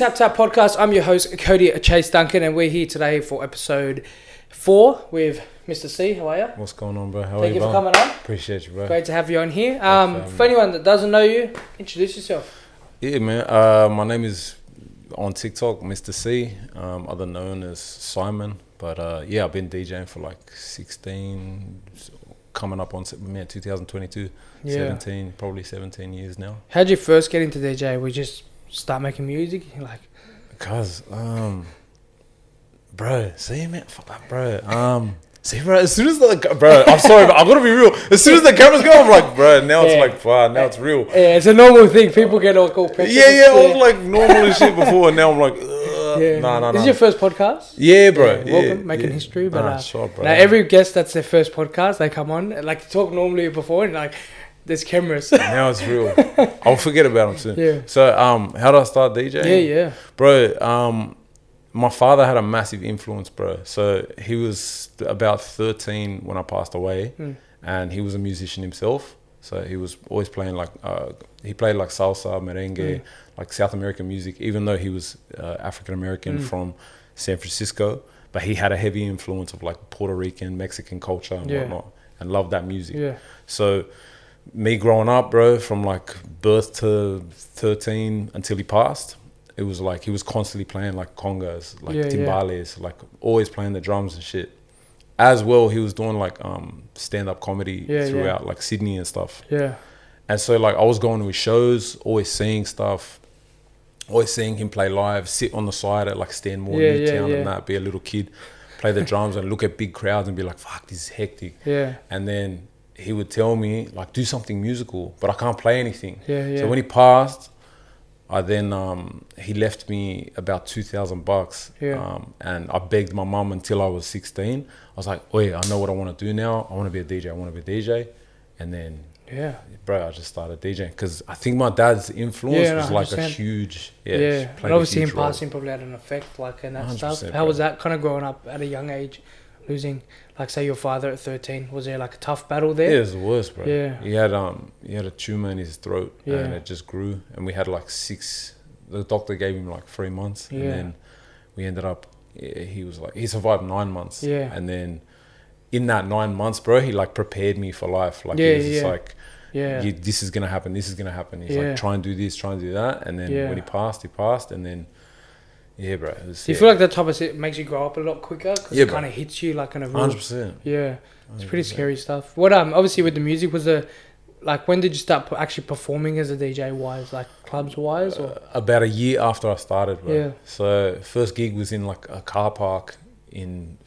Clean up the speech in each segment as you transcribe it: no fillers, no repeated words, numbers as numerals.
TapTapPodcast. I'm your host, Cody Chase Duncan, and we're here today for episode 4 with Mr. C. How are you? What's going on, bro? How are you? Thank you for coming on. Appreciate you, bro. Great to have you on here. For anyone that doesn't know you, introduce yourself. Yeah, man. My name is on TikTok, Mr. C, other known as Simon. But yeah, I've been DJing for like 16, coming up on 2022, 17, probably 17 years now. How'd you first get into DJ? We just start making music? Cause, bro, see, man, fuck that, bro. See, bro, as soon as bro, I'm sorry, but I'm gonna be real. As soon as the cameras go, I'm like, bro, now it's like, wow, now it's real. Yeah, it's a normal thing. People get all pressure. Yeah, I was like normal and shit before, and now I'm like, no. This is your first podcast? Yeah, bro. Welcome, making history. But sure, bro. Now every guest that's their first podcast, they come on, like talk normally before, and like there's cameras. Now it's real. I'll forget about them soon. Yeah. So, how did I start DJing? Yeah. Bro, my father had a massive influence, bro. So he was about 13 when I passed away, and he was a musician himself. So he was always playing like, he played like salsa, merengue, like South American music, even though he was African-American from San Francisco, but he had a heavy influence of like Puerto Rican, Mexican culture and whatnot, and loved that music. Yeah. So me growing up, bro, from like birth to 13 until he passed, it was like he was constantly playing like congas, like timbales, like always playing the drums and shit. As well, he was doing like stand-up comedy throughout like Sydney and stuff. Yeah. And so like I was going to his shows, always seeing stuff, always seeing him play live, sit on the side at like Stanmore, Newtown and that, be a little kid, play the drums and look at big crowds and be like, fuck, this is hectic. Yeah. And then he would tell me like, do something musical, but I can't play anything. So when he passed, he left me about $2,000. And I begged my mum until I was 16. I was like, oh yeah, I know what I want to do now. I want to be a DJ. And then, bro, I just started DJing because I think my dad's influence was like a huge, and obviously him passing probably had an effect like in that stuff. How was that kind of growing up at a young age, losing, like say your father at 13? Was there like a tough battle there? Yeah, it was the worst, bro. Yeah. He had a tumor in his throat and it just grew, and we had like 6. The doctor gave him like 3 months, and then we ended up. He survived 9 months. Yeah, and then in that 9 months, bro, he like prepared me for life. Like he was just like, this is gonna happen. This is gonna happen. He's like, try and do this, try and do that, and then when he passed, and then. Yeah, bro. Do you feel like that type of shit makes you grow up a lot quicker? Because it kind of hits you like in a real... 100%. Yeah. It's pretty scary stuff. What, obviously with the music, was like, when did you start actually performing as a DJ wise, like clubs wise? Or? About a year after I started, bro. Yeah. So first gig was in like a car park in,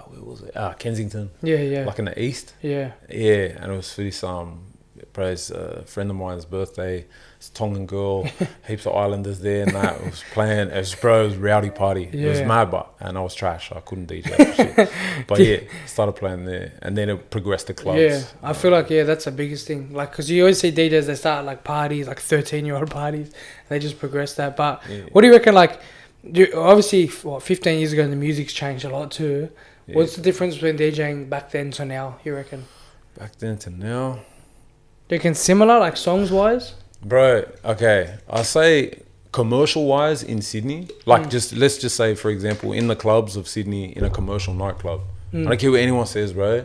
where was it? Kensington. Yeah. Like in the east. Yeah. Yeah. And it was for this, bro, it's a friend of mine's birthday. It's a Tongan girl, heaps of islanders there and that. It was playing, it was rowdy party. It was mad, and I was trash. I couldn't DJ and shit. But started playing there, and then it progressed to clubs. Yeah, I feel like, that's the biggest thing. Like, because you always see DJs, they start like parties, like 13-year-old parties. They just progress that. But what do you reckon, like, obviously, 15 years ago, the music's changed a lot too. Yeah. What's the difference between DJing back then to now, you reckon? Back then to now? Do you reckon similar, like songs-wise? Bro, okay, I say commercial-wise in Sydney, like let's just say, for example, in the clubs of Sydney, in a commercial nightclub, I don't care what anyone says, bro,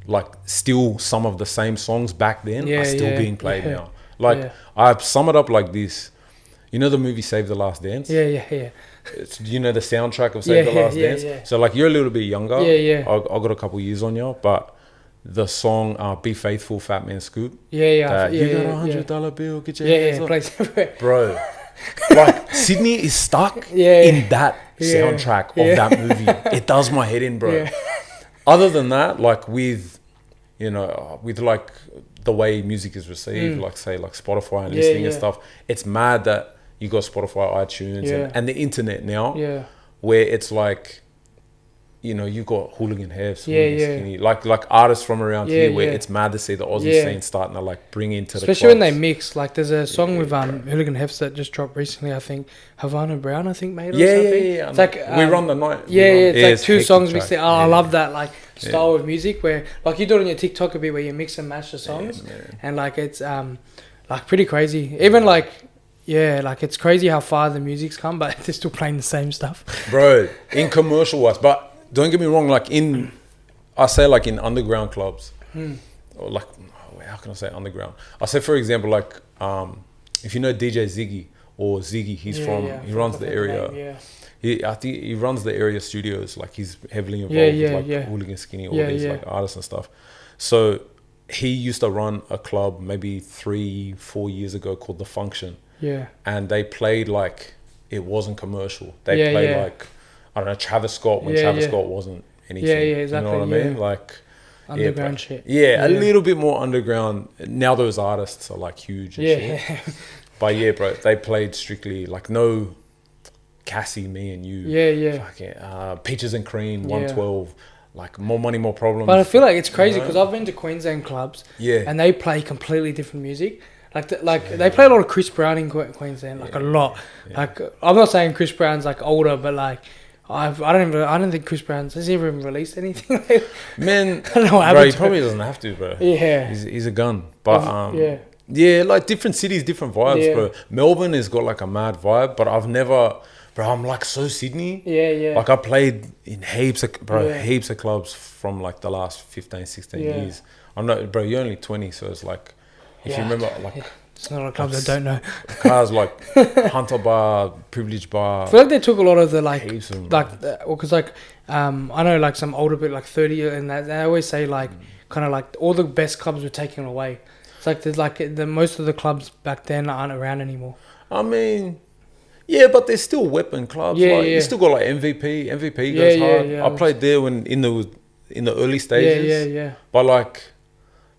like still some of the same songs back then are still being played now. Like I sum it up like this. You know the movie Save the Last Dance? Yeah. You know the soundtrack of Save the Last Dance? Yeah. So like you're a little bit younger. Yeah. I got a couple years on you, but the song Be Faithful, Fat Man Scoop. You got $100 bill, get your hands up. Plays bro, like Sydney is stuck in that soundtrack of that movie. It does my head in, bro. Other than that, like with like the way music is received, like say like Spotify and listening and stuff, it's mad that you got Spotify, iTunes and the internet now, where it's like, you've got Hooligan Hefs, Skinny, like artists from around here, where it's mad to see the Aussie scene starting to like bring into especially the when they mix. Like there's a song with Hooligan Hefs that just dropped recently, I think Havana Brown, I think made it or something. It's like We Run the Night. It's like 2 songs mixed in. I love that like style of music where like you do it on your TikTok a bit, where you mix and match the songs, and like it's like pretty crazy. Even like yeah, like it's crazy how far the music's come, but they're still playing the same stuff. Bro, in commercial wise, but don't get me wrong, like I say like in underground clubs, or like, how can I say underground? I say, for example, like, if you know DJ Ziggy or Ziggy, he runs the area. I think he runs the area studios. Like he's heavily involved with like Hooligan Skinny, all these like artists and stuff. So he used to run a club maybe 3-4 years ago called The Function. Yeah. And they played like it wasn't commercial. They played like, I don't know, Travis Scott when Travis Scott wasn't anything. Yeah, exactly. You know what I mean? Like underground shit. Yeah, a little bit more underground. Now those artists are like huge and shit. But yeah, bro, they played strictly like no Cassie, me and you. Fucking, Peaches and Cream, 112. Like More Money, More Problems. But I feel like it's crazy because I've been to Queensland clubs and they play completely different music. Like they play a lot of Chris Brown in Queensland, like a lot. Like I'm not saying Chris Brown's like older, but like I don't think Chris Brown's has he even released anything. Man, I don't know what bro, he happened probably doesn't have to, bro. Yeah, he's a gun. But yeah, like different cities, different vibes, bro. Melbourne has got like a mad vibe, but I've never. Bro, I'm like so Sydney. Like I played in heaps of clubs from like the last 15, 16 years. I'm not, bro, you're only 20, so it's like, if you remember, like... It's not a lot of clubs I don't know. Cars like Hunter Bar, Privilege Bar. I feel like they took a lot of the like, because like, I know like some older bit, like 30, and they always say like, kind of like all the best clubs were taken away. It's like, there's like, most of the clubs back then aren't around anymore. I mean... Yeah, but there's still weapon clubs. You still got like MVP. MVP goes hard. I played there when in the early stages. But like,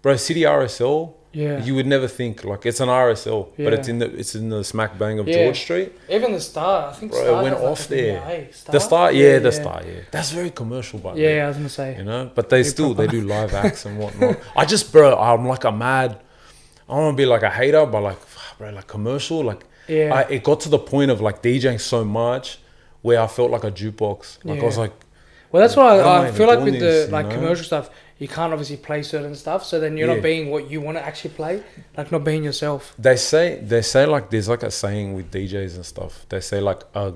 bro, City RSL. You would never think like it's an RSL, but it's in the smack bang of George Street. Even the Star, I think. Bro, Star it went off like there. Star? The Star, the Star. That's very commercial, but I was gonna say. You know, but they do live acts and whatnot. I'm like a mad. I don't want to be like a hater, but like, bro, like commercial, like. It got to the point of like DJing so much where I felt like a jukebox. Like I was like, well, that's why I feel like with the like commercial stuff, you can't obviously play certain stuff. So then you're not being what you want to actually play, like not being yourself. They say like there's like a saying with DJs and stuff. They say like a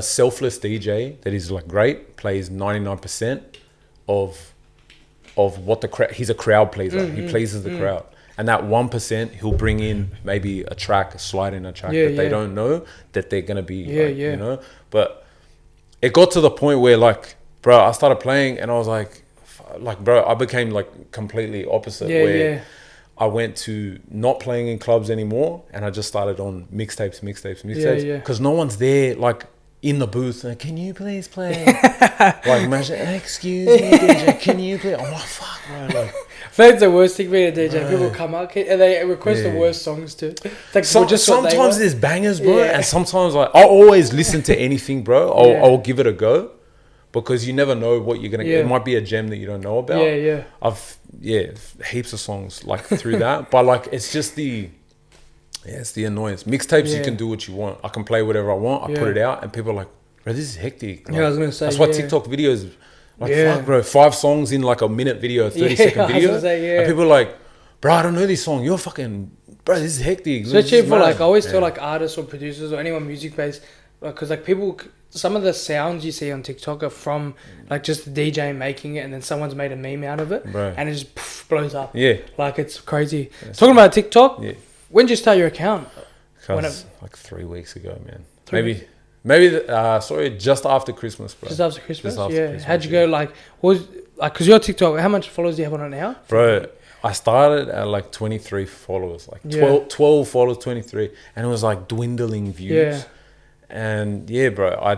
selfless DJ that is like great plays 99% of what the crowd. He's a crowd pleaser. He pleases the crowd. And that 1%, he'll bring in maybe a slide in a track that they don't know that they're going to be, you know. But it got to the point where, like, bro, I started playing and I was like, bro, I became, like, completely opposite where I went to not playing in clubs anymore and I just started on mixtapes. Because no one's there, like, in the booth. Like, can you please play? Like, imagine, excuse me, DJ, can you play? I'm like, fuck, bro, like. That's the worst thing being a DJ. People come out and they request the worst songs too. It's like sometimes there's bangers, bro, and sometimes like I'll always listen to anything, bro. I'll give it a go because you never know what you're gonna get. It might be a gem that you don't know about. I've heaps of songs like through that, but like it's just it's the annoyance. Mixtapes, you can do what you want. I can play whatever I want. I put it out, and people are like, bro, this is hectic. Like, I was gonna say that's why TikTok videos. Like, fuck, bro, 5 songs in like a minute video, 30-second video. And people are like, bro, I don't know this song. You're fucking, bro, this is hectic. Especially for like, I always feel like artists or producers or anyone music based, because like people, some of the sounds you see on TikTok are from like just the DJ making it and then someone's made a meme out of it and it just blows up. Like it's crazy. Talking about TikTok, when did you start your account? Like 3 weeks ago, man. Maybe, just after Christmas, bro. Just after Christmas? Christmas, how'd you go, like, because your TikTok, how much followers do you have on it now? Bro, I started at like 23 followers, like 12 followers, 23. And it was like dwindling views. And bro, I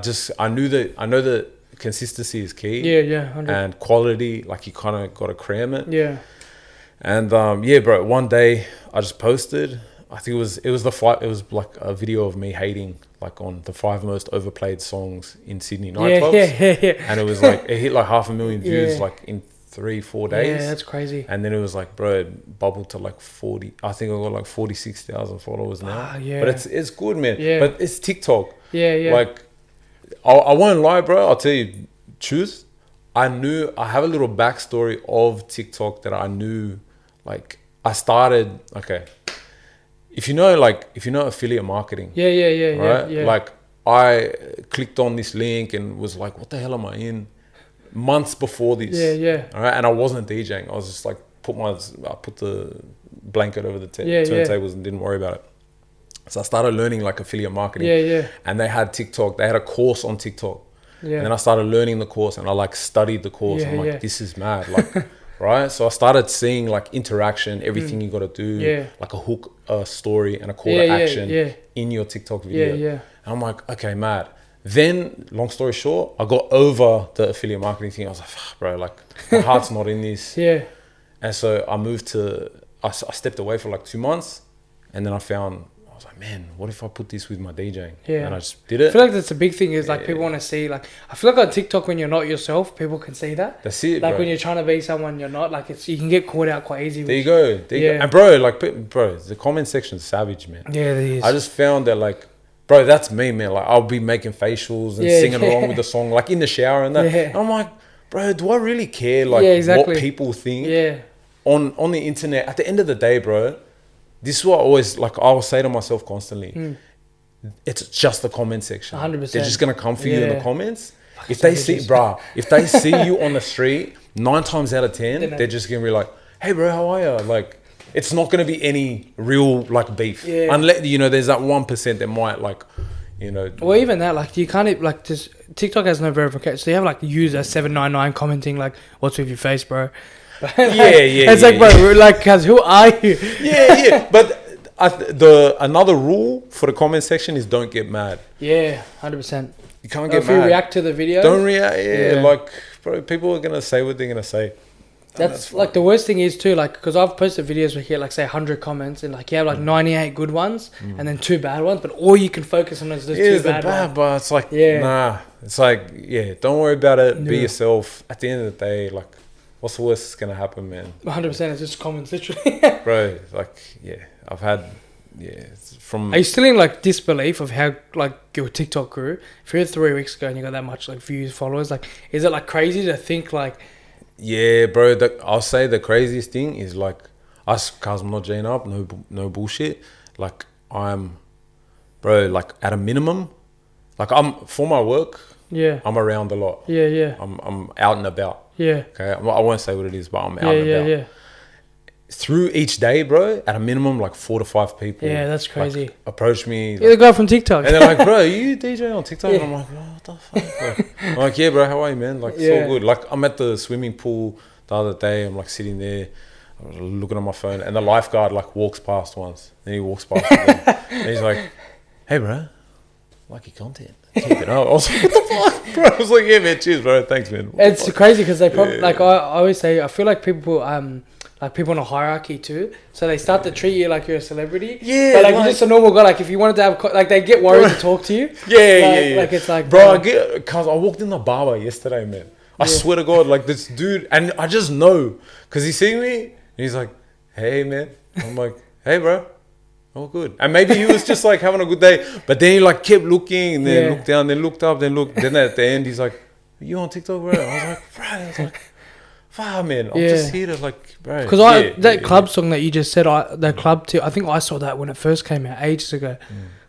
know that consistency is key. 100. And quality, like you kind of got to cram it. And bro, one day I just posted, I think it was like a video of me hating like on the 5 most overplayed songs in Sydney nightclubs. And it was like it hit like 500,000 views like in 3-4 days. That's crazy. And then it was like, bro, it bubbled to like 40. I think I got like 46,000 followers now. But it's good, man. But it's TikTok. Like I won't lie, bro. I'll tell you truth. I have a little backstory of TikTok that I knew. Like I started. Okay. if you know affiliate marketing, right? Yeah. Like I clicked on this link and was like, what the hell am I in? Months before this. Yeah. All right. And I wasn't DJing. I was just like, I put the blanket over the turntables and didn't worry about it. So I started learning like affiliate marketing. Yeah. And they had TikTok. They had a course on TikTok. Yeah. And then I started learning the course and I like studied the course. I'm like, this is mad. Like, right? So I started seeing like interaction, everything you got to do, like a hook, a story and a call to action in your TikTok video. Yeah. And I'm like, okay, mad. Then, long story short, I got over the affiliate marketing thing. I was like, bro, like my heart's not in this. Yeah. And so I stepped away for like 2 months and then I was like, man, what if I put this with my DJing? Yeah. And I just did it. I feel like that's a big thing is like people want to see, like, I feel like on TikTok when you're not yourself, people can see that. That's it, like bro. when you're trying to be someone you're not, like you can get caught out quite easy. There you go. And bro, the comment section's savage, man. Yeah, it is. I just found that like, bro, that's me, man. Like I'll be making facials and singing along with the song, like in the shower and that. Yeah. And I'm like, bro, do I really care like what people think? Yeah. On the internet, at the end of the day, bro, this is what I'll say to myself constantly. It's just the comment section. 100%. They're just gonna come for you in the comments. If they see you on the street, 9 times out of 10, they're just gonna be like, "Hey, bro, how are you?" Like, it's not gonna be any real like beef, unless there's that 1% that might like, Well, even that, like, you can't like just TikTok has no verification. So you have like user 799 commenting like, "What's with your face, bro?" It's like, bro, like, cause who are you? But another rule for the comment section is don't get mad. 100%. You can't get if mad. you react to the video, don't react. Like, bro, people are gonna say what they're gonna say. That's like the worst thing is too, like, because I've posted videos where you get like say 100 comments and like you have like 98 good ones and then 2 bad ones, but all you can focus on is those 2 bad ones. But it's like nah. It's like don't worry about it. Be yourself. At the end of the day, like, what's the worst that's gonna happen, man? 100%. It's just comments, literally. Bro, like, I've had, Are you still in like disbelief of how like your TikTok grew? If you're 3 weeks ago and you got that much like views, followers, like, is it like crazy to think like? Yeah, bro. I'll say the craziest thing is like us, cause I'm not G'ing up, no bullshit. Like bro, like at a minimum, like for my work. I'm around a lot. I'm out and about. Okay, I won't say what it is, but I'm out and about. Through each day, bro, at a minimum, like 4 to 5 people. Yeah, that's crazy. Like, approach me. You're the guy from TikTok. And they're like, bro, you DJ on TikTok? And I'm like, what the fuck, bro? I'm like, yeah, bro, how are you, man? Like, it's all good. Like, I'm at the swimming pool the other day. I'm like sitting there, looking at my phone, and the lifeguard like walks past once. Then he walks past again. And he's like, hey, bro, like your content. Keep it up. I was like, what the fuck, bro? I was like, yeah, man, cheers, bro. Thanks, man. It's crazy because they probably, like, I always say, I feel like people, like people in a hierarchy too, so they start to treat you like you're a celebrity. But like you're just a normal guy. Like if you wanted to have, like they get worried to talk to you. Like it's like, bro, cause I walked in the barber yesterday, man. I swear to God, like this dude, and I just know, cause he see me, and he's like, hey, man. I'm like, hey, bro. Oh, good. And maybe he was just like having a good day, but then he like kept looking, and then looked down, then looked up, then looked. Then at the end, he's like, are you on TikTok, bro? I was like, bro. I was like, wow, man, I'm just here to like, bro. Because that club song that you just said, that club too. I think I saw that when it first came out ages ago.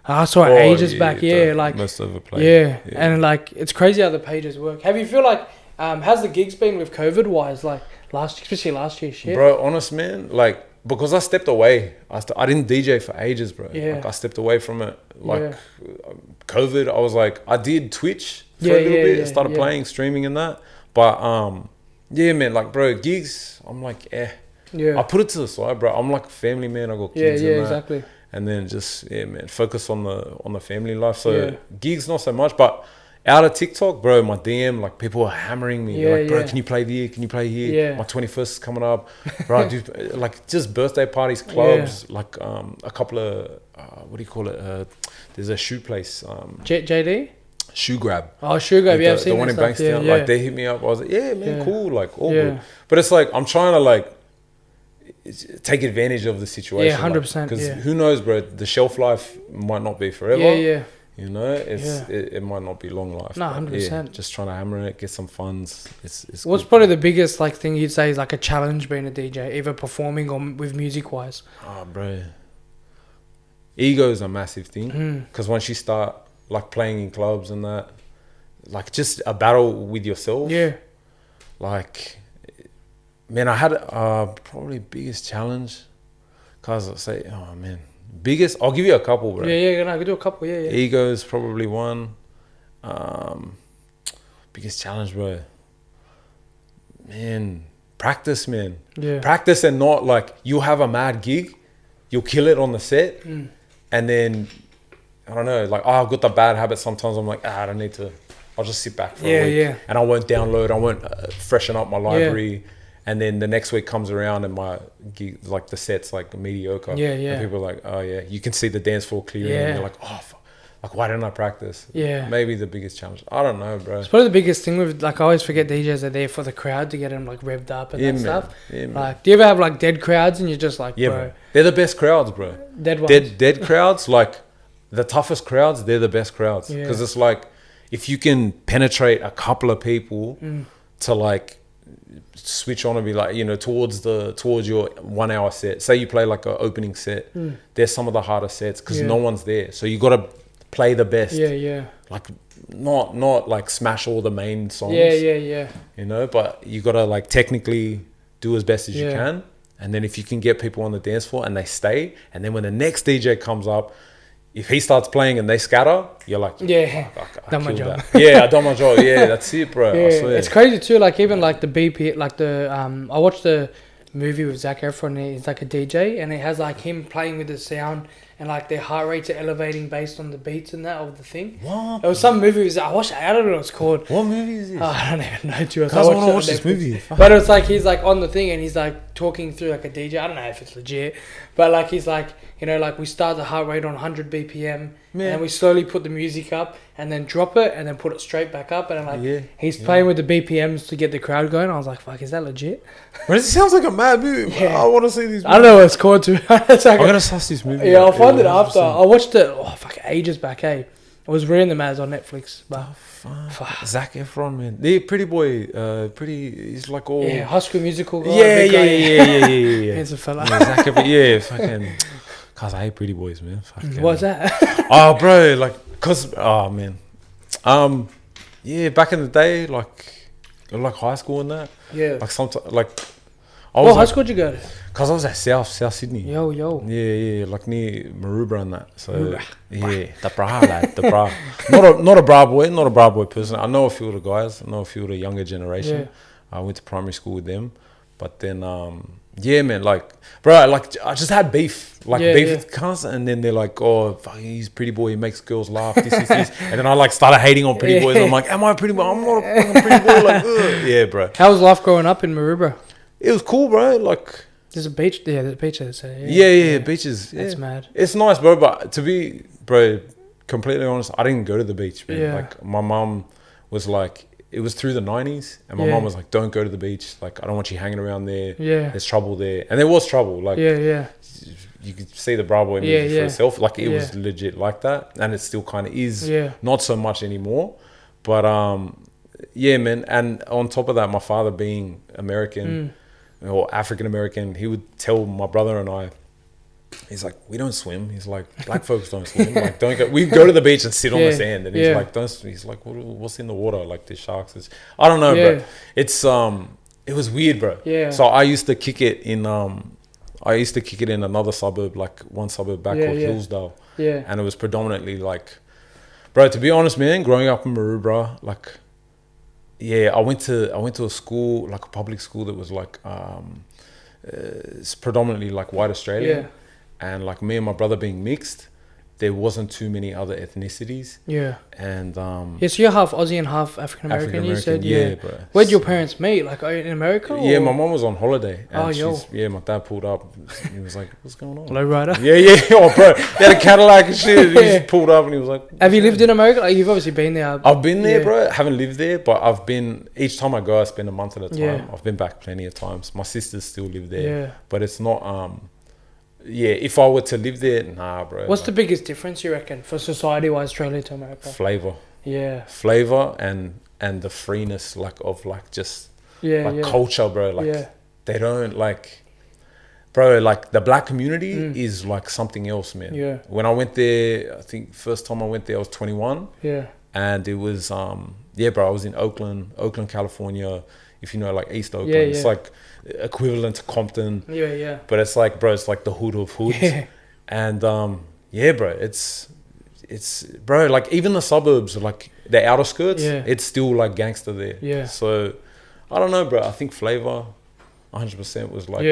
I saw it ages back. Like most overplayed. And like it's crazy how the pages work. Have you feel like how's the gigs been with COVID wise? Like especially last year, shit. Bro, honest man, like because I stepped away. I didn't DJ for ages, bro. Like I stepped away from it. Like COVID, I was like, I did Twitch for a little bit. I started playing, streaming and that, but yeah, man, like, bro, gigs, I'm like, I put it to the side, bro. I'm like a family man. I got kids and that. Exactly. And then just, man, focus on the family life. So gigs, not so much, but out of TikTok, bro, my DM, like, people are hammering me. Like, bro, can you play there? Can you play here? My 21st is coming up. Bro, dude, like, just birthday parties, clubs, like, a couple of, what do you call it? There's a shoe place. JD? Shoe Grab. Oh, Shoe Grab, I've seen the one in Bankstown. Yeah. Like, they hit me up. I was like, yeah, man, cool. Like, all good. But it's like, I'm trying to, like, take advantage of the situation. 100%. Because who knows, bro? The shelf life might not be forever. You know, it might not be long life. No, 100%. Just trying to hammer it, get some funds. It's What's probably the biggest, like, thing you'd say is, like, a challenge being a DJ, either performing or with music-wise? Oh, bro. ego is a massive thing. Because once you start like playing in clubs and that, like just a battle with yourself. Yeah. Like, man, I had probably biggest challenge. Cause I say, oh man, biggest. I'll give you a couple, bro. Yeah. No, I could do a couple. Yeah. Ego is probably one. Biggest challenge, bro. Man, practice, man. Yeah. Practice, and not like you'll have a mad gig, you'll kill it on the set, and then I don't know, like I've got the bad habit. Sometimes I'm like, I don't need to. I'll just sit back for a week, and I won't download. I won't freshen up my library. And then the next week comes around and my gig, like the set's like mediocre. And people are like, oh yeah, you can see the dance floor clearly. And you're like, oh fuck. Like, why didn't I practice? Yeah. Maybe the biggest challenge. I don't know, bro. It's probably the biggest thing with, like, I always forget DJs are there for the crowd to get them, like, revved up and that stuff. Yeah, like, do you ever have, like, dead crowds and you're just like, bro. They're the best crowds, bro. Dead ones. Dead crowds, like, the toughest crowds, they're the best crowds. Because it's like, if you can penetrate a couple of people to, like, switch on and be like, you know, towards your 1 hour set. Say you play, like, an opening set. There's some of the harder sets because no one's there. So you got to play the best. Like not like smash all the main songs. You know, but you gotta like technically do as best as you can. And then if you can get people on the dance floor and they stay, and then when the next DJ comes up, if he starts playing and they scatter, you're like, I done my job. I done my job. Yeah, that's it, bro. I swear. It's crazy too. Like even like the BP, like the I watched the movie with Zac Efron. He's like a DJ, and it has like him playing with the sound. And like their heart rates are elevating based on the beats and that of the thing. What? It was some movie. I watched. I don't know what it's called. What movie is this? Oh, I don't even know. I want to watch this movie. But it's like he's like on the thing and he's like talking through like a DJ. I don't know if it's legit, but like he's like, you know, like we start the heart rate on 100 BPM and we slowly put the music up and then drop it and then put it straight back up and I'm like he's playing with the BPMs to get the crowd going. I was like, fuck, is that legit? But it sounds like a mad movie. I want to see this movie. I don't know what it's called too. It's like I'm gonna suss this movie. Yeah, I'll find it after. I watched it ages back, I was reading them as on Netflix, but Zac Efron, man, the pretty boy, he's like all High School Musical guy. Yeah. Handsome fella. Zac Efron, fucking. Cause I hate pretty boys, man. Fucking. What's that? Oh, bro, like, man, back in the day, like high school and that. Yeah. Like sometimes, like. What high school did you go to? Cause I was at South Sydney. Yo. Yeah, like near Maroubra and that. So the bra lad, the bra. Not a bra boy person. I know a few of the guys. I know a few of the younger generation. Yeah. I went to primary school with them, but then man, like, bro, like I just had beef with cunts, and then they're like, oh, fuck, he's a pretty boy, he makes girls laugh, this, and then I like started hating on pretty boys. I'm like, am I a pretty boy? I'm not a fucking pretty boy. Like, ugh. Yeah, bro. How was life growing up in Maroubra? It was cool, bro. Like, there's a beach. Yeah, there's a beach there. So Beaches. Yeah. That's mad. It's nice, bro. But to be, completely honest, I didn't go to the beach, man. Yeah. Like, my mum was like, it was through the 90s, and my mum was like, don't go to the beach. Like, I don't want you hanging around there. Yeah. There's trouble there. And there was trouble. Like, you could see the Bra Boy movie for yourself. Like, it was legit like that. And it still kind of is. Yeah. Not so much anymore. But, man. And on top of that, my father being American, or African American, he would tell my brother and I, he's like, we don't swim. He's like, black folks don't swim. Like, don't go. We go to the beach and sit on the sand. And he's like, don't. He's like, what's in the water? Like, there's sharks. I don't know, bro. It's it was weird, bro. Yeah. So I used to kick it in another suburb, like one suburb back called Hillsdale. Yeah. And it was predominantly like, bro, to be honest, man, growing up in Maroubra, like. Yeah, I went to a school, like a public school that was like it's predominantly like white Australian, and like me and my brother being mixed, there wasn't too many other ethnicities. Yeah. And so you're half Aussie and half African American. You said, bro. Where'd your parents meet? Like in America? Yeah, my mom was on holiday. And my dad pulled up. He was like, "What's going on?" Lowrider. Yeah. Oh, bro, he had a Cadillac and shit. He just pulled up and he was like, "Have you lived in America? Like, you've obviously been there." I've been there, bro. I haven't lived there, but I've been. Each time I go, I spend a month at a time. Yeah. I've been back plenty of times. My sisters still live there, but it's not. If I were to live there, nah, bro. What's the biggest difference, you reckon, for society-wise, Australia to America? Flavor. Yeah. Flavor and the freeness, like, of, like, just, culture, bro. Like, they don't, like, bro, like the black community is like something else, man. Yeah. When I went there, I think first time I went there I was 21. Yeah. And it was bro, I was in Oakland, California. If you know, like East Oakland, Yeah, it's like equivalent to Compton. Yeah, yeah. But it's like, bro, it's like the hood of hoods. Yeah. And bro, it's bro, like even the suburbs, like the outer skirts, it's still like gangster there. Yeah. So I don't know, bro. I think Flavor 100% was like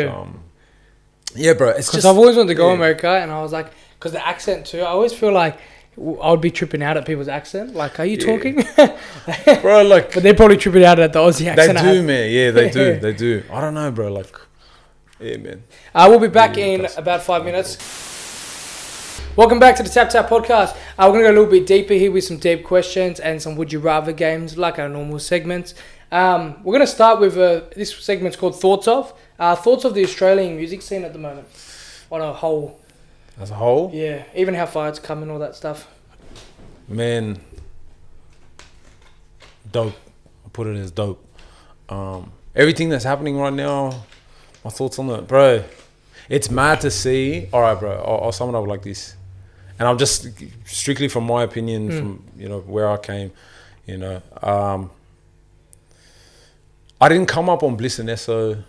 bro, it's because just, I've always wanted to go to America, and I was like, because the accent too, I always feel like I would be tripping out at people's accent. Like, are you talking? Bro, like, but they're probably tripping out at the Aussie accent. They do, man. Yeah, they do. I don't know, bro. Like, yeah, man. We'll be back in about 5 minutes. Welcome back to the Tap Tap Podcast. We're going to go a little bit deeper here with some deep questions and some Would You Rather games, like our normal segments. We're going to start with this segment's called Thoughts of. Thoughts of the Australian music scene at the moment. On a whole. As a whole? Yeah. Even how far it's come and all that stuff. Man. Dope. I'll put it as dope. Everything that's happening right now, my thoughts on that. Bro, it's mad to see. All right, bro. I'll sum it up like this. And I'm just strictly from my opinion, from, you know, where I came, you know. I didn't come up on Bliss and Esso.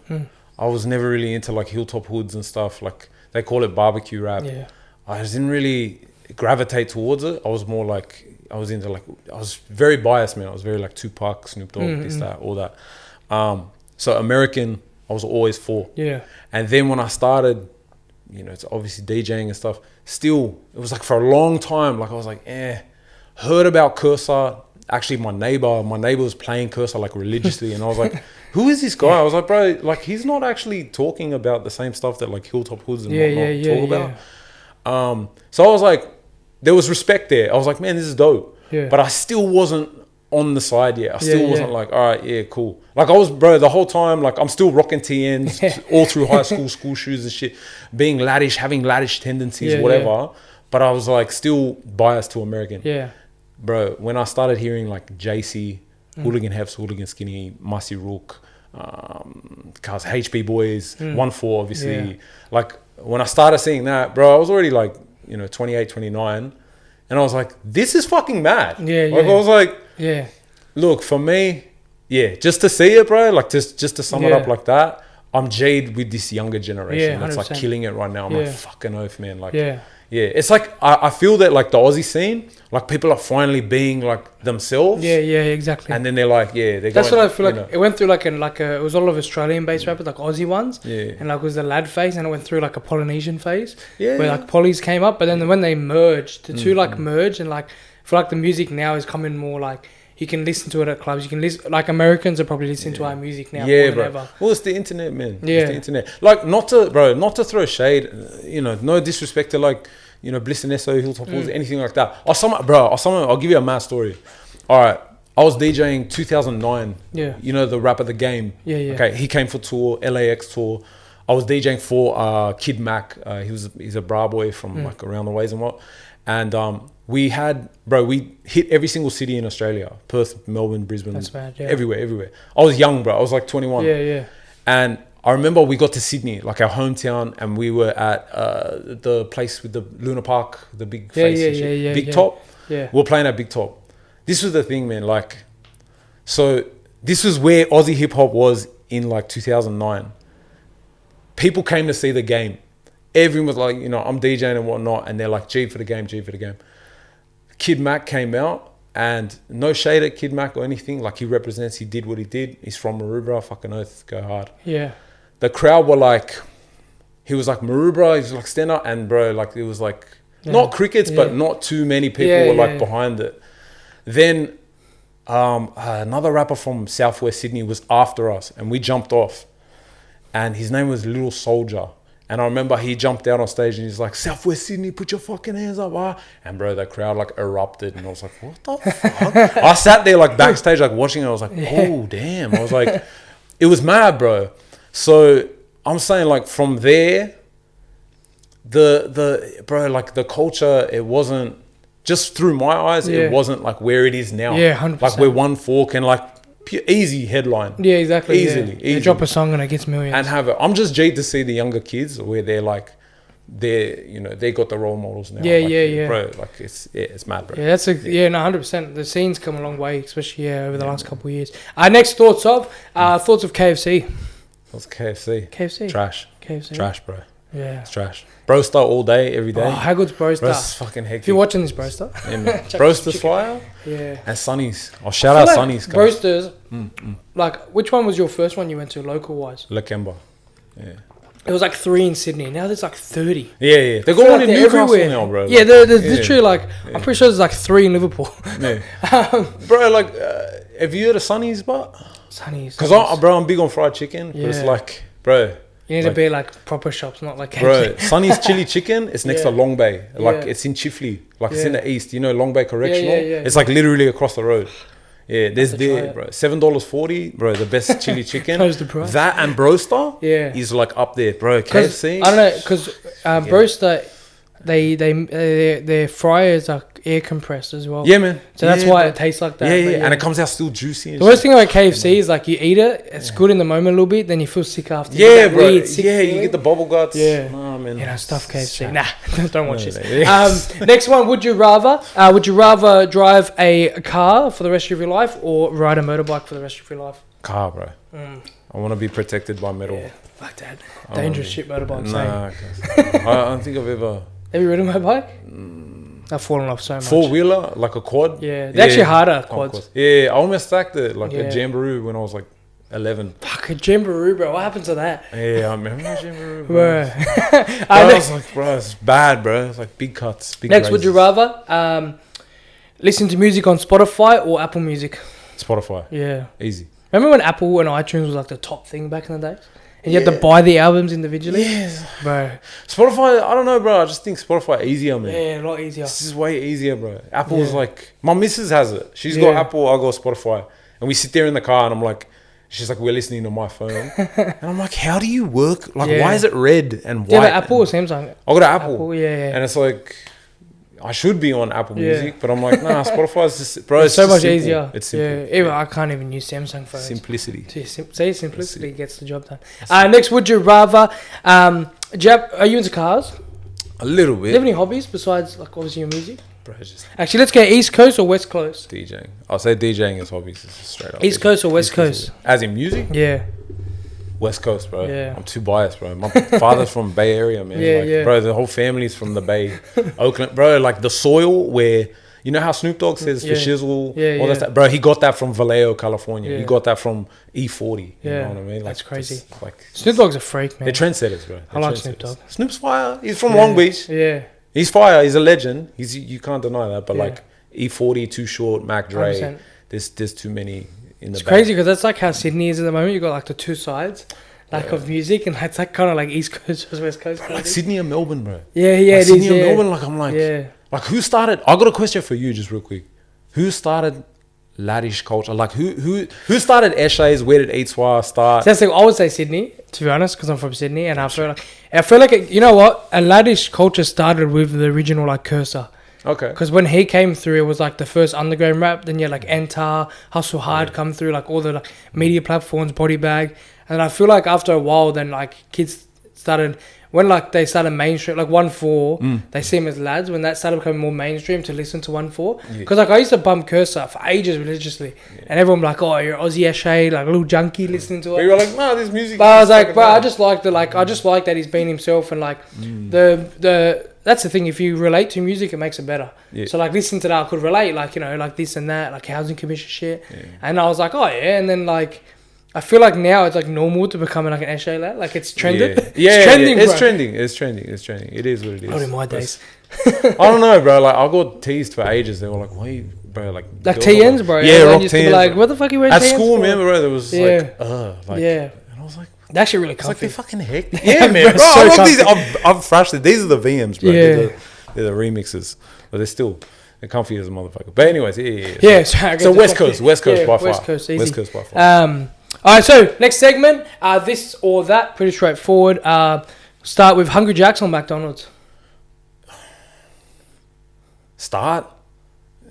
I was never really into like hilltop hoods and stuff. Like they call it barbecue rap. Yeah. I just didn't really gravitate towards it. I was more like, I was very biased, man. I was very like Tupac, Snoop Dogg, this, that, all that. So American, I was always for. Yeah. And then when I started, you know, it's obviously DJing and stuff, still, it was like for a long time, like I was like, heard about Cursor. Actually, my neighbor was playing Cursor like religiously, and I was like, who is this guy? I was like, bro, like he's not actually talking about the same stuff that like hilltop hoods and whatnot talk about. So I was like, there was respect there. I was like, man, this is dope. Yeah. But I still wasn't on the side yet. I still wasn't like, all right, yeah, cool. Like I was, bro, the whole time, like I'm still rocking TNs all through high school shoes and shit, being laddish, having laddish tendencies, whatever. Yeah. But I was like still biased to American. Yeah. Bro, when I started hearing like JC, Hooligan Hefs, Hooligan Skinny, Mussy Rook, cause HB Boys, 1-4 obviously. Yeah. Like when I started seeing that, bro, I was already like, you know, 28, 29. And I was like, this is fucking mad. Yeah, like, I was like, look, for me, just to see it, bro, like just to sum it up like that, I'm jaded with this younger generation that's like killing it right now. I'm like, fucking oath, man. Like, it's like, I feel that like the Aussie scene, like people are finally being like themselves. Yeah, exactly. And then they're like, that's going, what I feel like. Know. It went through it was all of Australian based rappers, like Aussie ones. Yeah. And like it was the lad phase, and it went through like a Polynesian phase. Yeah. Where like polys came up, but then when they merged, the two like merged, and like I feel like the music now is coming more like, you can listen to it at clubs. You can listen, like Americans are probably listening to our music now more than ever. Well, it's the internet, man. Yeah. It's the internet. Like not to throw shade, you know, no disrespect to like, you know, Bliss and Esso, Hilltop Woods, anything like that. I'll give you a mad story. All right. I was DJing 2009. Yeah. You know, the rapper The Game. Yeah. Okay. He came for tour, LAX tour. I was DJing for Kid Mac. He's a bra boy from like around the ways and what. And we hit every single city in Australia. Perth, Melbourne, Brisbane. That's bad, everywhere. I was young, bro. I was like 21. Yeah. And I remember we got to Sydney, like our hometown, and we were at the place with the Luna Park, the big face and shit. Big Top. Yeah. We were playing at Big Top. This was the thing, man. Like, so this was where Aussie hip hop was in like 2009. People came to see The Game. Everyone was like, you know, I'm DJing and whatnot, and they're like, G for the game. Kid Mac came out, and no shade at Kid Mac or anything. Like he did what he did. He's from Maroubra, fucking oath, go hard. Yeah. The crowd were like, he was like Maroubra, he was like stand up, and bro, like it was like, not crickets, but not too many people were like behind it. Then another rapper from Southwest Sydney was after us, and we jumped off, and his name was Little Soldier. And I remember he jumped out on stage and he's like, Southwest Sydney, put your fucking hands up. And bro, the crowd like erupted. And I was like, what the fuck? I sat there like backstage, like watching it. I was like, oh, damn. I was like, it was mad, bro. So I'm saying like from there, the culture, it wasn't, just through my eyes, it wasn't like where it is now. Yeah, 100%. Like we're one fork and like easy headline. Yeah, exactly. Easily. They drop a song and it gets millions. And have it. I'm just jaded to see the younger kids where they're like, they got the role models now. Yeah. Bro, like it's mad, bro. Yeah, 100%. The scene's come a long way, especially over the last couple of years. Next thoughts of KFC. What's KFC? KFC. Trash. KFC. Trash, bro. Yeah. It's trash. Broster all day, every day. Oh, how good's Broster? Broster's fucking hectic. If you're watching this, Broster. Yeah, man. Broster's fire. Yeah. And Sonny's. I'll shout out Sonny's. Broster's, like, which one was your first one you went to local-wise? Lakemba. Yeah. It was like 3 in Sydney. Now there's like 30. Yeah. They got one in Newcastle now, bro. Yeah, there's literally like, I'm pretty sure there's like 3 in Liverpool. Yeah. Bro, like, have you heard of Sonny's, but? Sonny's. Because, I'm big on fried chicken. But it's like, bro. You need to be like proper shops, not like bro. Sonny's chili chicken. It's next to Long Bay. Like it's in Chifley. Like it's in the east. You know Long Bay Correctional. It's like literally across the road. Yeah, there's there, bro. $7.40, bro. The best chili chicken. The price. That and Broster. Is like up there, bro. KFC. I don't know, because Broster, their fryers are air compressed as well. Yeah, man. So that's why it tastes like that. Yeah. And it comes out still juicy. The worst thing about KFC is like you eat it, it's good in the moment a little bit, then you feel sick after. Yeah, bro. You get the bubble guts. Yeah. Nah, man. Stuff KFC. Nah, don't watch this. Next one, would you rather drive a car for the rest of your life or ride a motorbike for the rest of your life? Car, bro. I want to be protected by metal. Yeah, like that. Dangerous shit motorbikes. Nah, I don't think I've ever... Have you ridden my bike? I've fallen off so much. 4-wheeler, like a quad? Yeah, they're actually harder quads. Yeah, I almost stacked it, like a Jamboree when I was like 11. Fuck, a Jamboree, bro. What happened to that? Yeah, I remember a Jamboree, bro. I was like, bro, it's bad, bro. It's like big cuts, big Next, raises. would you rather listen to music on Spotify or Apple Music? Spotify. Yeah. Easy. Remember when Apple and iTunes was like the top thing back in the day? And you had to buy the albums individually? Yes. Bro. Spotify, I don't know, bro. I just think Spotify easier, man. Yeah, a lot easier. This is way easier, bro. Apple's like... My missus has it. She's got Apple, I got Spotify. And we sit there in the car and I'm like... She's like, we're listening to my phone. And I'm like, how do you work? Like, why is it red and white? Yeah, but Apple or Samsung? I got Apple. Apple, yeah. And it's like... I should be on Apple Music, but I'm like, nah, Spotify's just... Bro, it's so much simple. easier. It's simple. Yeah, even I can't even use Samsung phones. Simplicity. Simplicity gets the job done. Next, would you rather... are you into cars? A little bit. Do you have any hobbies besides, like, obviously your music? Bro, just... Actually, let's go East Coast or West Coast? DJing. I'll say DJing is hobbies. It's straight up. East Coast or West Coast? As in music? Yeah. West Coast, bro. Yeah. I'm too biased, bro. My father's from Bay Area, man. Yeah. Bro, the whole family's from the Bay. Oakland. Bro, like the soil where... You know how Snoop Dogg says for shizzle? All that stuff? Bro, he got that from Vallejo, California. He got that from E40. You know what I mean? Like, that's crazy. Like, Snoop Dogg's a freak, man. They're trendsetters, bro. I like Snoop Dogg. Snoop's fire. He's from Long Beach. Yeah. He's fire. He's a legend. You can't deny that. But like E40, Too Short, Mac Dre. There's too many in the It's crazy because that's like how Sydney is at the moment. You got like the two sides. Of music, and it's like kind of like East Coast versus West Coast. Like Sydney and Melbourne, bro. Yeah, like it Sydney is. and Melbourne, like I'm like, like who started? I got a question for you, just real quick. Who started laddish culture? Like who started Eshays? Where did Eatswa start? So that's like, I would say Sydney, to be honest, because I'm from Sydney, and I feel like you know what, a laddish culture started with the original like Cursor. Okay. Because when he came through, it was like the first underground rap. Then you had like Enter, Hustle Hard come through, like all the like media platforms, Body Bag. And I feel like after a while, then like kids started, when like they started mainstream, like 1-4, they see him as lads. When that started becoming more mainstream to listen to 1-4. Because like I used to bump Cursor for ages religiously. And everyone was like, oh, you're Aussie Eshay, like a little junkie listening to it. But you were like, no, this music. But I was like, bro, I just like that he's been himself and like that's the thing. If you relate to music, it makes it better. Yeah. So like listening to that, I could relate, like, you know, like this and that, like housing commission shit. Yeah. And I was like, oh yeah. And then like, I feel like now it's like normal to become like an Eshay lad. Like it's trended. Yeah. It's trending, It's bro. trending. It's trending. It's trending. It is what it is. Not in my days. I don't know, bro. Like I got teased for ages. They were like, wait, bro, like TNs, bro. Yeah, rock used TNs. to be like, what the fuck are you wearing at TNs school, for? man, bro. There was like, and I was like, that's actually really it's like comfy. they're fucking hectic. Yeah, man. Bro, so I rock these. I've thrashed it. These are the VMs, bro. Yeah. They're the remixes, but they're comfy as a motherfucker. But anyways, So West Coast by far. West Coast, easy. West Coast by far. All right, so next segment, this or that, pretty straightforward. Start with Hungry Jack's or McDonald's. Start,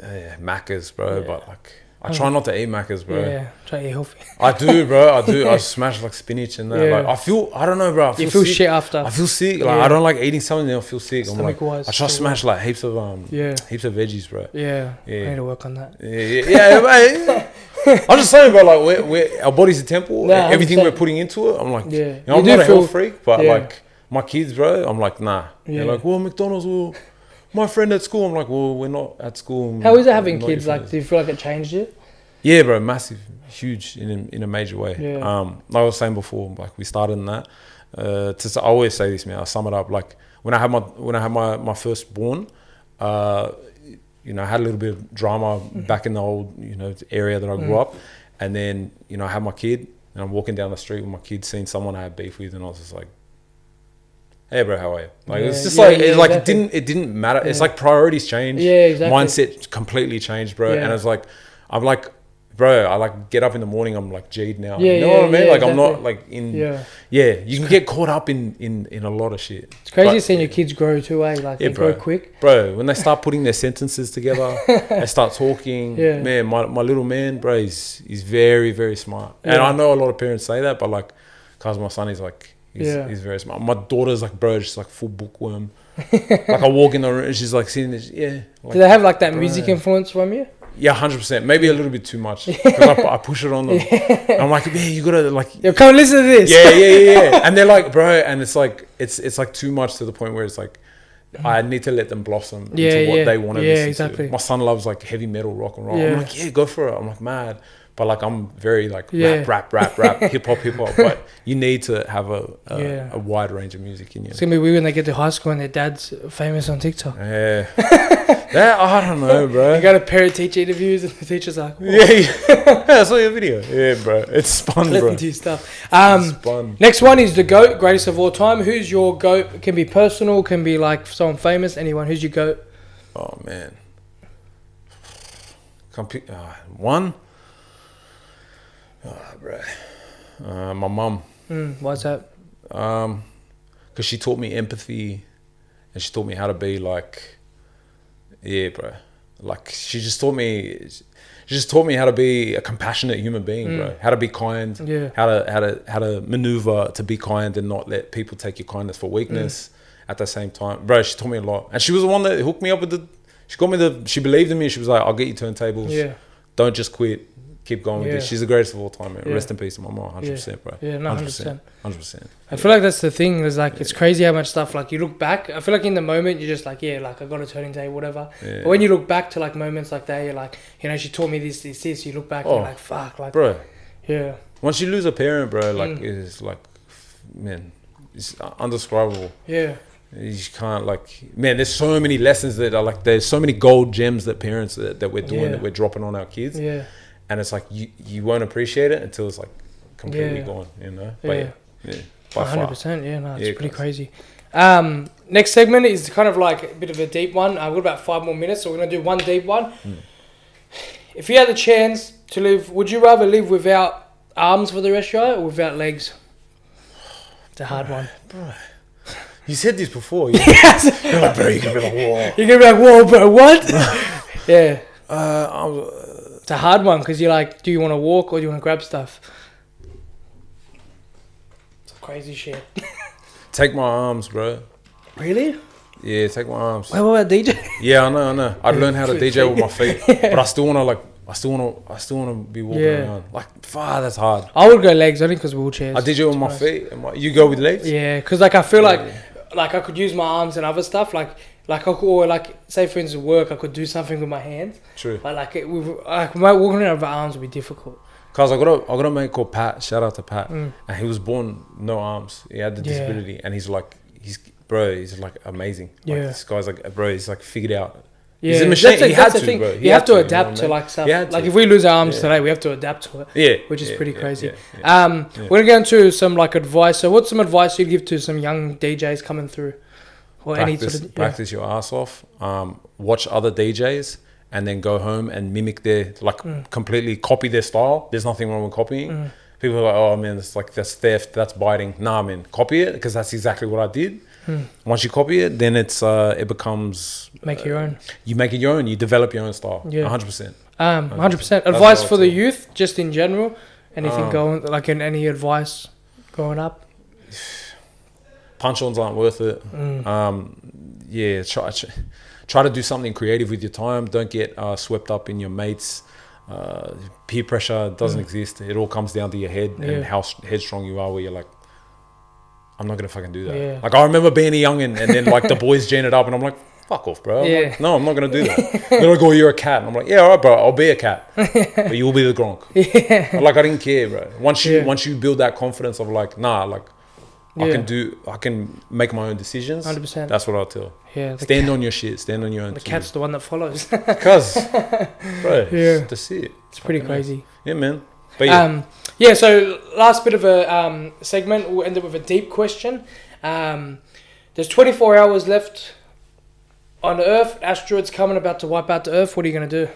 Macca's, bro. But like, I try not to eat Maccas, bro. Yeah, try to eat healthy. I do, bro. I do. I smash like spinach and that. Yeah. Like I don't know, bro. You feel sick. shit after. I feel sick. Like I don't like eating something and I feel sick. I'm like, Stomach-wise, I try to smash like heaps of heaps of veggies, bro. Yeah. Yeah. I need to work on that. Yeah, mate. I'm just saying, bro. Like, we're our body's a temple. Nah, everything 100%. we're putting into it, I'm like, Yeah. you know, I'm You do not a feel- health freak, but yeah. like my kids, bro, I'm like, nah. Yeah. They're like, well, McDonald's will. My friend at school, I'm like, well, we're not at school. How is it having Not kids? your Like, friends. do you feel like it changed you? Yeah, bro, massive, huge in a major way. Yeah. Like I was saying before, like we started in that. I always say this, man. I sum it up like when I had my firstborn, you know, I had a little bit of drama back in the old, you know, area that I grew up, and then you know I had my kid, and I'm walking down the street with my kid, seeing someone I had beef with, and I was just like, hey bro, how are you? Like it's just it's like exactly. it didn't matter. It's like priorities changed. Yeah, exactly. Mindset completely changed, bro. Yeah. And it's like I'm like, bro, I like get up in the morning, I'm like G'd now. Yeah, you know what I mean? yeah, Like I'm exactly. not like in Yeah. you can get caught up in a lot of shit. It's crazy But- seeing your kids grow too, eh? Like, Yeah, they grow bro. quick. Bro, when they start putting their sentences together, they start talking. Yeah. Man, my little man, bro, he's very, very smart. And Yeah. I know a lot of parents say that, but like, cause my son is like, he's very smart. My daughter's like, bro, she's like full bookworm. Like I walk in the room and she's like sitting there, yeah. Like, Do they have like that bro. music influence from you? Yeah, 100%. Maybe a little bit too much. Because I push it on them. And I'm like, man, you gotta like, Yo, come listen to this. yeah. And they're like, bro, and it's like too much to the point where it's like, I need to let them blossom into what they want to listen exactly. to. My son loves like heavy metal, rock and roll. Yeah. I'm like, yeah, go for it. I'm like mad. But like I'm very like Yeah. rap, hip hop. But you need to have a wide range of music in you. It's gonna be weird when they get to high school and their dad's famous on TikTok. Yeah. That, I don't know, bro. You got a parent teacher interviews and the teacher's like, whoa, Yeah, I saw your video. Yeah, bro. It's spun, bro. listen to your stuff. It's spun. Next one is the GOAT, greatest of all time. Who's your GOAT? It can be personal, can be like someone famous, anyone. Who's your GOAT? Oh man. One. Oh, bro. My mum. Why's that? Because she taught me empathy, and she taught me how to be like, yeah, bro. Like she just taught me how to be a compassionate human being, bro. How to be kind. Yeah. How to maneuver to be kind and not let people take your kindness for weakness. At the same time, bro, she taught me a lot, and she was the one that hooked me up with she believed in me. She was like, I'll get you turntables. Yeah. Don't just quit. Keep going with Yeah. it. She's the greatest of all time, man. Yeah. Rest in peace to my mom, 100%, bro. Yeah, no, 100%. 100%. I feel like that's the thing. Is like it's crazy how much stuff like you look back. I feel like in the moment you're just like, yeah, like I got a turning table, whatever. Yeah. But when you look back to like moments like that, you're like, you know, she taught me this. You look back, and you're like, fuck, like, Bro, yeah, once you lose a parent, bro, like it's like, man, it's undescribable. yeah, You just can't like, man. There's so many lessons that are like, there's so many gold gems that parents that we're doing that we're dropping on our kids, yeah. and it's like you won't appreciate it until it's like completely gone, you know. But yeah, by far. 100%. Yeah, no, it's Yeah, pretty guys. crazy. Next segment is kind of like a bit of a deep one. We've got about 5 more minutes, so we're gonna do one deep one. If you had the chance to live, would you rather live without arms for the rest of your life or without legs? It's a hard one. Bro, you said this before. You're like, bro, you can be like, whoa. You're gonna be like, whoa, bro, what? Yeah. I'm- It's a hard one because you're like, do you want to walk or do you want to grab stuff? It's crazy shit. take my arms, bro. Really? Yeah, take my arms. Wait, what about DJ? Yeah, I know. I'd learn how to DJ with my feet, but I still wanna be walking around. Like, that's hard. I would go legs only because wheelchairs. I DJ with my feet. You go with legs? Yeah, because like I feel like I could use my arms and other stuff. Like I could, or like say for instance work, I could do something with my hands. True. But like walking around with arms would be difficult. Cause I got a mate called Pat. Shout out to Pat. And he was born no arms. He had the disability, and he's like amazing. Like, Yeah. this guy's like, bro, he's like figured out. Yeah, He's a machine. That's He had the to, thing. bro. He You had have to to, you know adapt what to I mean? like stuff. He had Like to. if we lose our arms Yeah. today, we have to adapt to it. Yeah, which is pretty crazy. Yeah. We're gonna go into some like advice. So, what's some advice you'd give to some young DJs coming through, or any sort of Practice your ass off. Watch other DJs, and then go home and mimic their completely copy their style. There's nothing wrong with copying. People are like, oh man, that's theft, that's biting. Nah, man, copy it because that's exactly what I did. Once you copy it, then it becomes make your own. You make it your own. You develop your own style. Yeah. 100%. 100%. Advice for the youth, just in general. Anything going, like any advice growing up? Punch-ons aren't worth it. Yeah, try to do something creative with your time. Don't get swept up in your mates. Peer pressure doesn't exist. It all comes down to your head and how headstrong you are, where you're like, I'm not going to fucking do that. Yeah. Like, I remember being a youngin' and then like the boys gen it up and I'm like, fuck off, bro. I'm like, no, I'm not going to do that. They're like, oh, you're a cat. And I'm like, yeah, all right, bro, I'll be a cat. But you'll be the Gronk. Like, I didn't care, bro. Once you build that confidence of like, nah, like, I can make my own decisions. 100%. That's what I'll tell. Yeah. Stand on your shit. Stand on your own. The cat's the one that follows. Because, bro, that's it. It's pretty crazy. Yeah, man. But so last bit of a segment, we'll end up with a deep question. There's 24 hours left on Earth. Asteroids coming, about to wipe out the Earth. What are you going to do?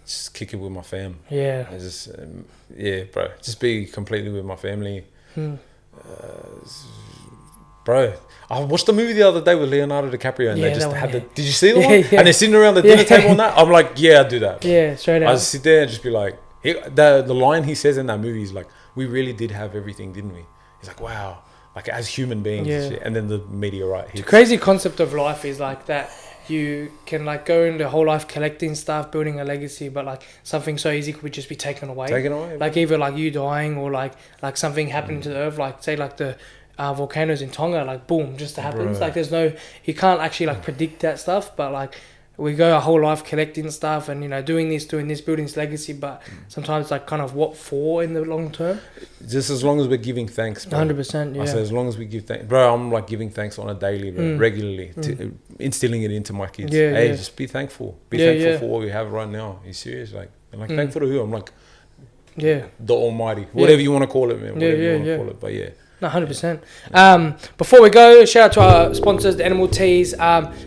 Just kick it with my fam. Yeah. Just, bro. Just be completely with my family. Bro, I watched the movie the other day with Leonardo DiCaprio and they just had did you see the one? And they're sitting around the dinner table on that. I'm like, yeah, I'd do that. Yeah, straight out. I just sit there and just be like, the line he says in that movie is like, we really did have everything, didn't we? He's like, wow, like as human beings. And then the meteorite hits. The crazy concept of life is like that you can like go into whole life collecting stuff, building a legacy, but like something so easy could just be taken away. Like either like you dying or like something happening to the Earth, like say like the volcanoes in Tonga, like boom, just happens. Like there's no, you can't actually like predict that stuff, but like we go our whole life collecting stuff and, you know, doing this, building this legacy, but sometimes like kind of what for in the long term? Just as long as we're giving thanks, bro. 100%, yeah. I say as long as we give thanks. Bro, I'm like giving thanks on a daily, bro, regularly, instilling it into my kids. Just be thankful. Be thankful for what we have right now. Are you serious? Like, I'm like, thankful to who? I'm like, the Almighty. Whatever you want to call it, man. Whatever you want to call it. But yeah. No, 100%. Before we go, shout out to our sponsors, the Animal Tees.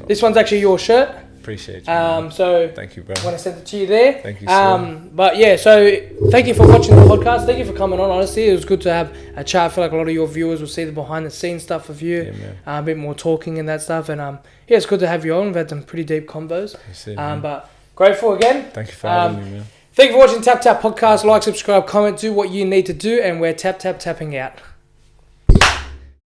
This one's actually your shirt. Appreciate you. So thank you, bro. I want to send it to you there. Thank you, sir. But yeah, so thank you for watching the podcast. Thank you for coming on. Honestly, it was good to have a chat. I feel like a lot of your viewers will see the behind the scenes stuff of you, a bit more talking and that stuff. And it's good to have you on. We've had some pretty deep combos. But grateful again. Thank you for having me, man. Thank you for watching Tap Tap Podcast. Like, subscribe, comment, do what you need to do, and we're tapping out.